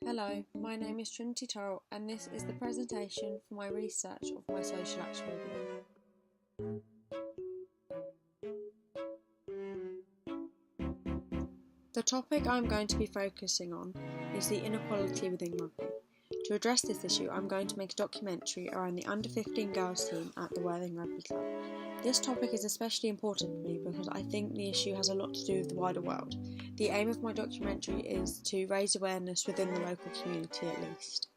Hello, my name is Trinity Torrell and this is the presentation for my research of my social action review. The topic I'm going to be focusing on is the inequality within rugby. To address this issue, I'm going to make a documentary around the under-15 girls team at the Worthing Rugby Club. This topic is especially important to me because I think the issue has a lot to do with the wider world. The aim of my documentary is to raise awareness within the local community at least.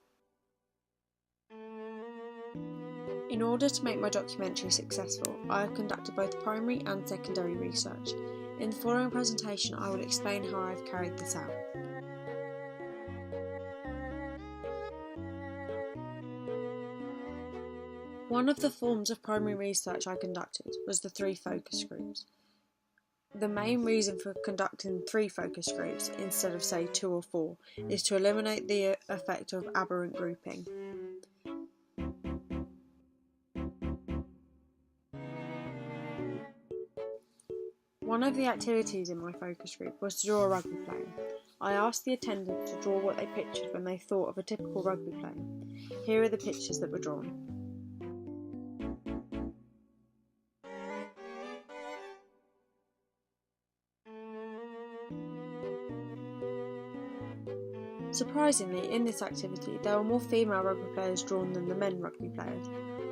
In order to make my documentary successful, I have conducted both primary and secondary research. In the following presentation, I will explain how I have carried this out. One of the forms of primary research I conducted was the 3 focus groups. The main reason for conducting 3 focus groups instead of say 2 or 4 is to eliminate the effect of aberrant grouping. One of the activities in my focus group was to draw a rugby player. I asked the attendants to draw what they pictured when they thought of a typical rugby player. Here are the pictures that were drawn. Surprisingly, in this activity, there were more female rugby players drawn than the men rugby players.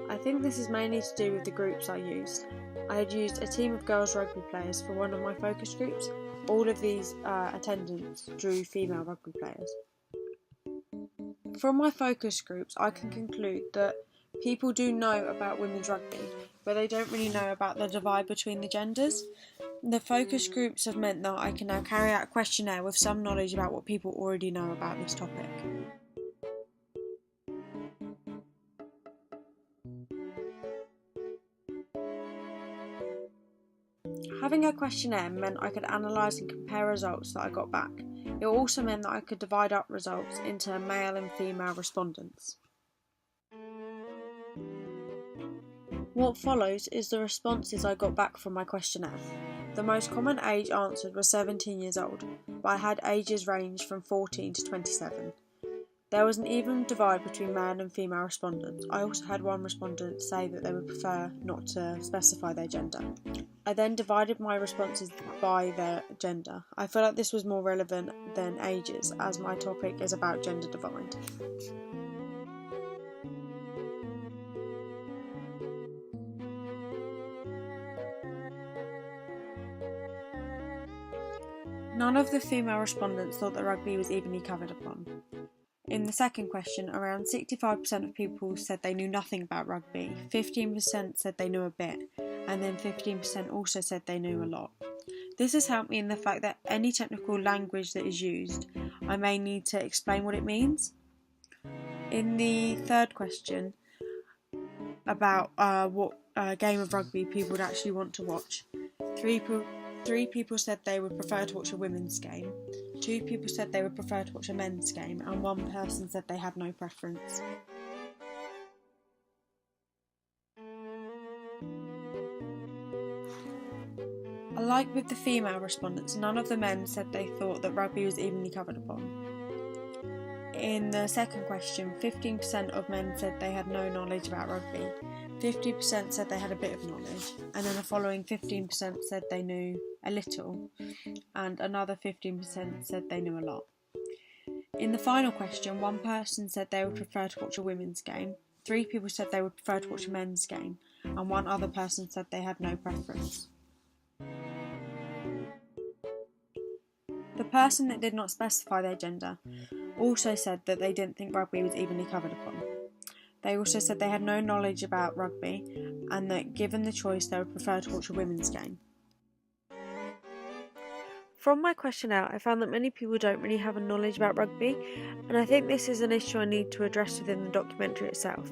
I think this is mainly to do with the groups I used. I had used a team of girls rugby players for one of my focus groups. All of these attendants drew female rugby players. From my focus groups, I can conclude that people do know about women's rugby, but they don't really know about the divide between the genders. The focus groups have meant that I can now carry out a questionnaire with some knowledge about what people already know about this topic. Having a questionnaire meant I could analyse and compare results that I got back. It also meant that I could divide up results into male and female respondents. What follows is the responses I got back from my questionnaire. The most common age answered was 17 years old, but I had ages range from 14 to 27. There was an even divide between male and female respondents. I also had one respondent say that they would prefer not to specify their gender. I then divided my responses by their gender. I feel like this was more relevant than ages, as my topic is about gender divide. None of the female respondents thought that rugby was evenly covered upon. In the second question, around 65% of people said they knew nothing about rugby, 15% said they knew a bit, and then 15% also said they knew a lot. This has helped me in the fact that any technical language that is used, I may need to explain what it means. In the third question, about what game of rugby people would actually want to watch, Three people said they would prefer to watch a women's game, 2 people said they would prefer to watch a men's game, and 1 person said they had no preference. Alike with the female respondents, none of the men said they thought that rugby was evenly covered upon. In the second question, 15% of men said they had no knowledge about rugby, 50% said they had a bit of knowledge, and then the following 15% said they knew a little, and another 15% said they knew a lot. In the final question, 1 person said they would prefer to watch a women's game, 3 people said they would prefer to watch a men's game, and 1 other person said they had no preference. The person that did not specify their gender also said that they didn't think rugby was evenly covered upon. They also said they had no knowledge about rugby and that given the choice they would prefer to watch a women's game. From my questionnaire, I found that many people don't really have a knowledge about rugby, and I think this is an issue I need to address within the documentary itself,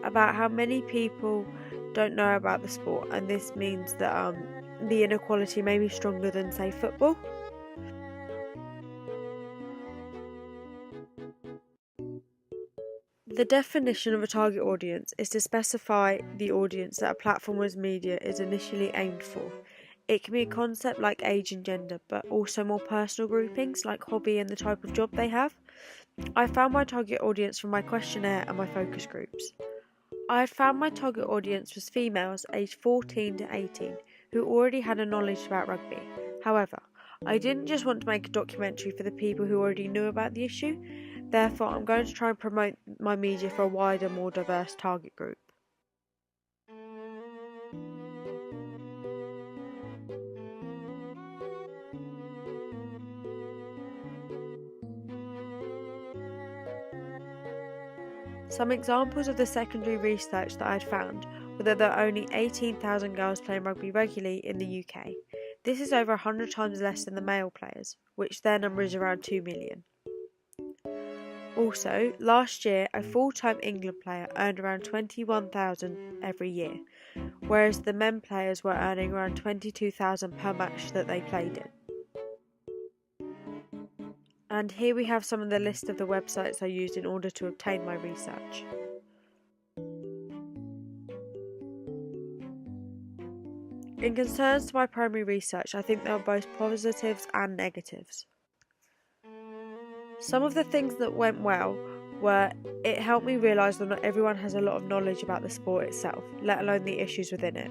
about how many people don't know about the sport, and this means that the inequality may be stronger than, say, football. The definition of a target audience is to specify the audience that a platform or media is initially aimed for. It can be a concept like age and gender, but also more personal groupings like hobby and the type of job they have. I found my target audience from my questionnaire and my focus groups. I had found my target audience was females aged 14 to 18 who already had a knowledge about rugby. However, I didn't just want to make a documentary for the people who already knew about the issue, therefore I'm going to try and promote my media for a wider, more diverse target group. Some examples of the secondary research that I had found were that there are only 18,000 girls playing rugby regularly in the UK. This is over 100 times less than the male players, which their number is around 2 million. Also, last year a full-time England player earned around 21,000 every year, whereas the men players were earning around 22,000 per match that they played in. And here we have some of the list of the websites I used in order to obtain my research. In concerns to my primary research, I think there are both positives and negatives. Some of the things that went well were it helped me realise that not everyone has a lot of knowledge about the sport itself, let alone the issues within it.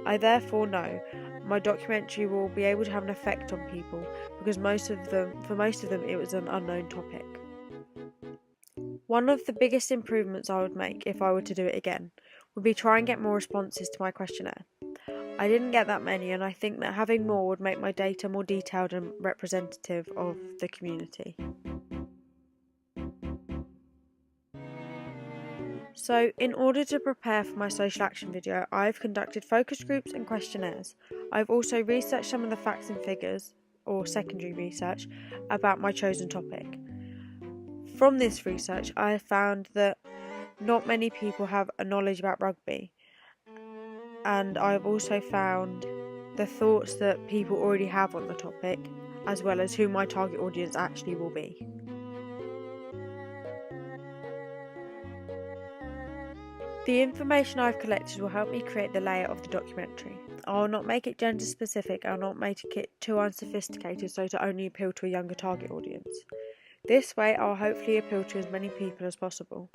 I therefore know my documentary will be able to have an effect on people because for most of them it was an unknown topic. One of the biggest improvements I would make if I were to do it again would be try and get more responses to my questionnaire. I didn't get that many, and I think that having more would make my data more detailed and representative of the community. So, in order to prepare for my social action video, I've conducted focus groups and questionnaires. I've also researched some of the facts and figures, or secondary research, about my chosen topic. From this research, I have found that not many people have a knowledge about rugby, and I've also found the thoughts that people already have on the topic, as well as who my target audience actually will be. The information I've collected will help me create the layout of the documentary. I will not make it gender specific, I will not make it too unsophisticated so to only appeal to a younger target audience. This way I will hopefully appeal to as many people as possible.